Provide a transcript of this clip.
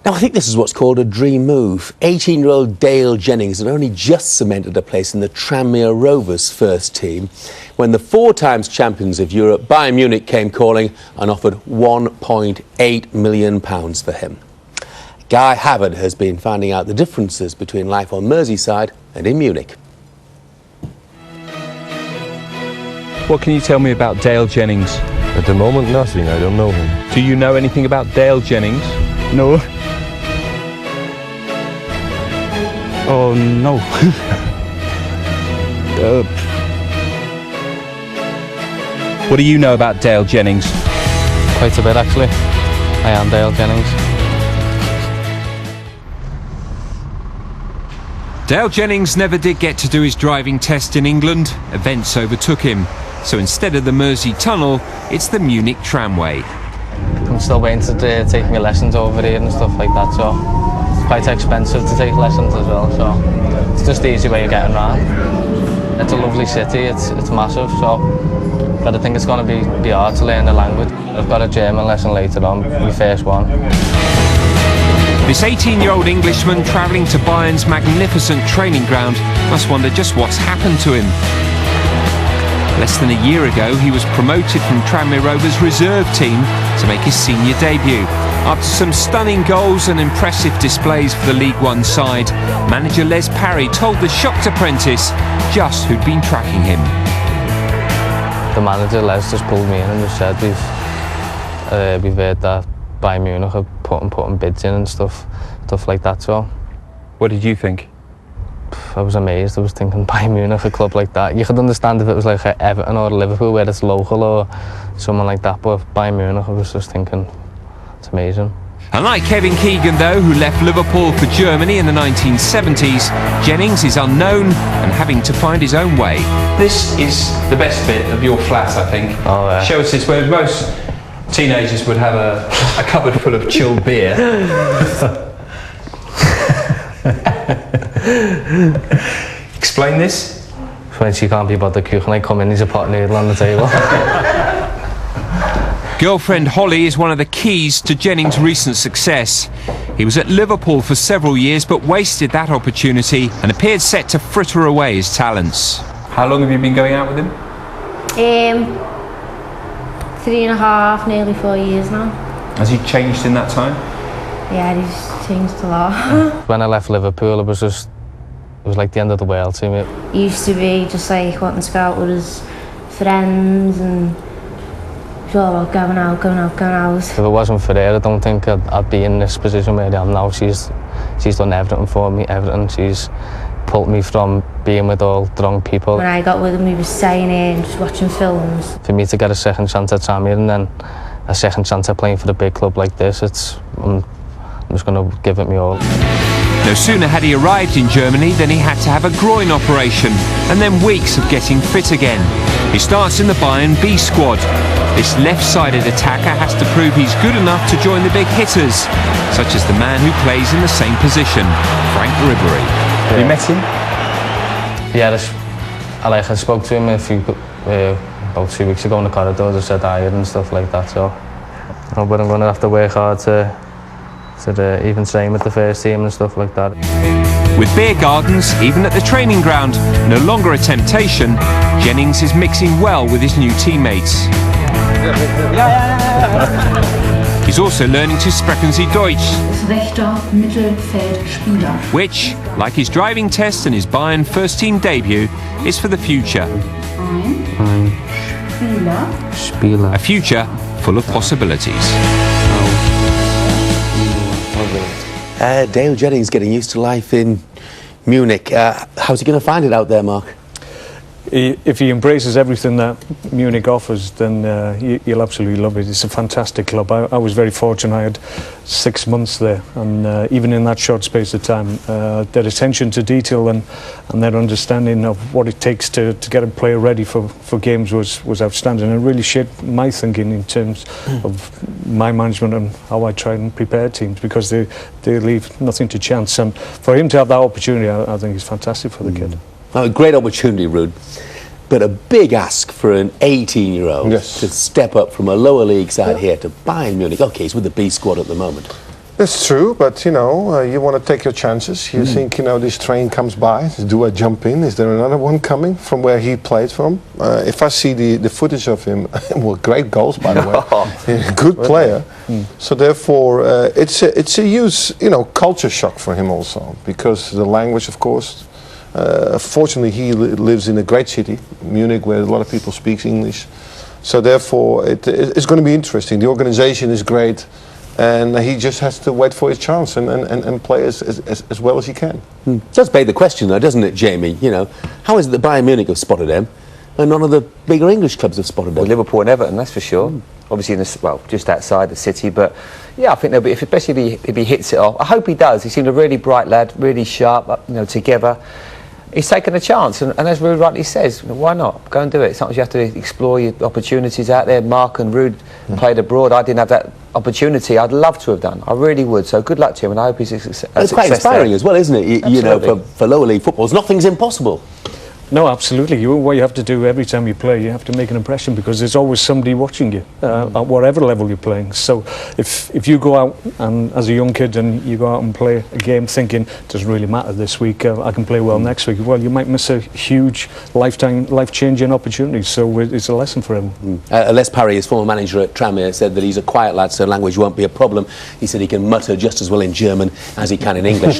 Now, I think this is what's called a dream move. 18-year-old Dale Jennings had only just cemented a place in the Tranmere Rovers first team when the 4 times champions of Europe, Bayern Munich, came calling and offered £1.8 million for him. Guy Havard has been finding out the differences between life on Merseyside and in Munich. What can you tell me about Dale Jennings? At the moment, nothing. I don't know him. Do you know anything about Dale Jennings? No. Oh, no. What do you know about Dale Jennings? Quite a bit, actually. I am Dale Jennings. Dale Jennings never did get to do his driving test in England. Events overtook him. So instead of the Mersey Tunnel, it's the Munich tramway. I'm still waiting to take my lessons over here and stuff like that, so it's quite expensive to take lessons as well, so it's just the easy way of getting around. It's a lovely city, it's massive, so but I think it's going to be hard to learn the language. I've got a German lesson later on, my first one. This 18-year-old Englishman travelling to Bayern's magnificent training ground must wonder just what's happened to him. Less than a year ago, he was promoted from Tranmere Rovers' reserve team to make his senior debut. After some stunning goals and impressive displays for the League One side, manager Les Parry told the shocked apprentice just who'd been tracking him. The manager, Les, just pulled me in and just said we've heard that Bayern Munich are putting bids in and stuff like that, so. What did you think? I was amazed. I was thinking, Bayern Munich, a club like that. You could understand if it was like Everton or Liverpool, where it's local or someone like that, but Bayern Munich, I was just thinking, it's amazing. Unlike Kevin Keegan, though, who left Liverpool for Germany in the 1970s, Jennings is unknown and having to find his own way. This is the best bit of your flat, I think. Oh, yeah. Show us this, where most teenagers would have a cupboard full of chilled beer. Explain this. When she can't be about the cooking, I come in, there's a pot noodle on the table. Girlfriend Holly is one of the keys to Jennings' recent success. He was at Liverpool for several years but wasted that opportunity and appeared set to fritter away his talents. How long have you been going out with him? 3.5, nearly 4 years now. Has he changed in that time? Yeah, he's changed a lot. When I left Liverpool, it was like the end of the world to me. He used to be just like wanting to go out with his friends and it was all about going out. If it wasn't for her, I don't think I'd be in this position where I am now. She's done everything for me, everything. She's pulled me from being with all the wrong people. When I got with him, we were staying here and just watching films. For me to get a second chance at Tranmere and then a second chance at playing for a big club like this, I'm just going to give it me all. No sooner had he arrived in Germany than he had to have a groin operation and then weeks of getting fit again. He starts in the Bayern B squad. This left-sided attacker has to prove he's good enough to join the big hitters, such as the man who plays in the same position, Frank Ribery. Have you met him? Yeah, I spoke to him about 2 weeks ago in the corridors. I said hi and stuff like that, so but I'm going to have to work hard to even train with the first team and stuff like that. With beer gardens, even at the training ground, no longer a temptation, Jennings is mixing well with his new teammates. He's also learning to sprechen Sie Deutsch, which, like his driving test and his Bayern first team debut, is for the future. A future full of possibilities. Dale Jennings getting used to life in Munich. How's he going to find it out there, Mark? If he embraces everything that Munich offers, then he'll absolutely love it. It's a fantastic club. I was very fortunate. I had 6 months there, and even in that short space of time, their attention to detail and their understanding of what it takes to get a player ready for games was outstanding. And it really shaped my thinking in terms of my management and how I try and prepare teams, because they leave nothing to chance. And for him to have that opportunity, I think is fantastic for the kid. Oh, a great opportunity, Ruud, but a big ask for an 18-year-old to step up from a lower league side here to Bayern Munich. OK, he's with the B squad at the moment. That's true, but you know, you want to take your chances. You think, you know, this train comes by. Do I jump in? Is there another one coming from where he played from? If I see the footage of him, well, great goals by the way, good player. So therefore, it's a huge, you know, culture shock for him also, because the language, of course. Fortunately, he lives in a great city, Munich, where a lot of people speak English. So therefore, it's going to be interesting. The organization is great. And he just has to wait for his chance and play as well as he can. Does beg the question, though, doesn't it, Jamie? You know, how is it that Bayern Munich have spotted him, and none of the bigger English clubs have spotted him? Well, Liverpool and Everton, that's for sure. Obviously, just outside the city. But yeah, I think there'll be, especially if he hits it off. I hope he does. He seemed a really bright lad, really sharp. You know, together. He's taken a chance, and as Ruud rightly says, why not? Go and do it. Sometimes you have to explore your opportunities out there. Mark and Ruud played abroad. I didn't have that opportunity. I'd love to have done. I really would. So good luck to him, and I hope he's a success. It's quite inspiring as well, isn't it? You know, for lower league footballs, nothing's impossible. No, absolutely. What you have to do every time you play, you have to make an impression, because there's always somebody watching you at whatever level you're playing. So if you go out and as a young kid and you go out and play a game thinking it doesn't really matter this week, I can play well next week, well, you might miss a huge life-changing opportunity. So it's a lesson for him. Les Parry, his former manager at Tranmere, said that he's a quiet lad, so language won't be a problem. He said he can mutter just as well in German as he can in English.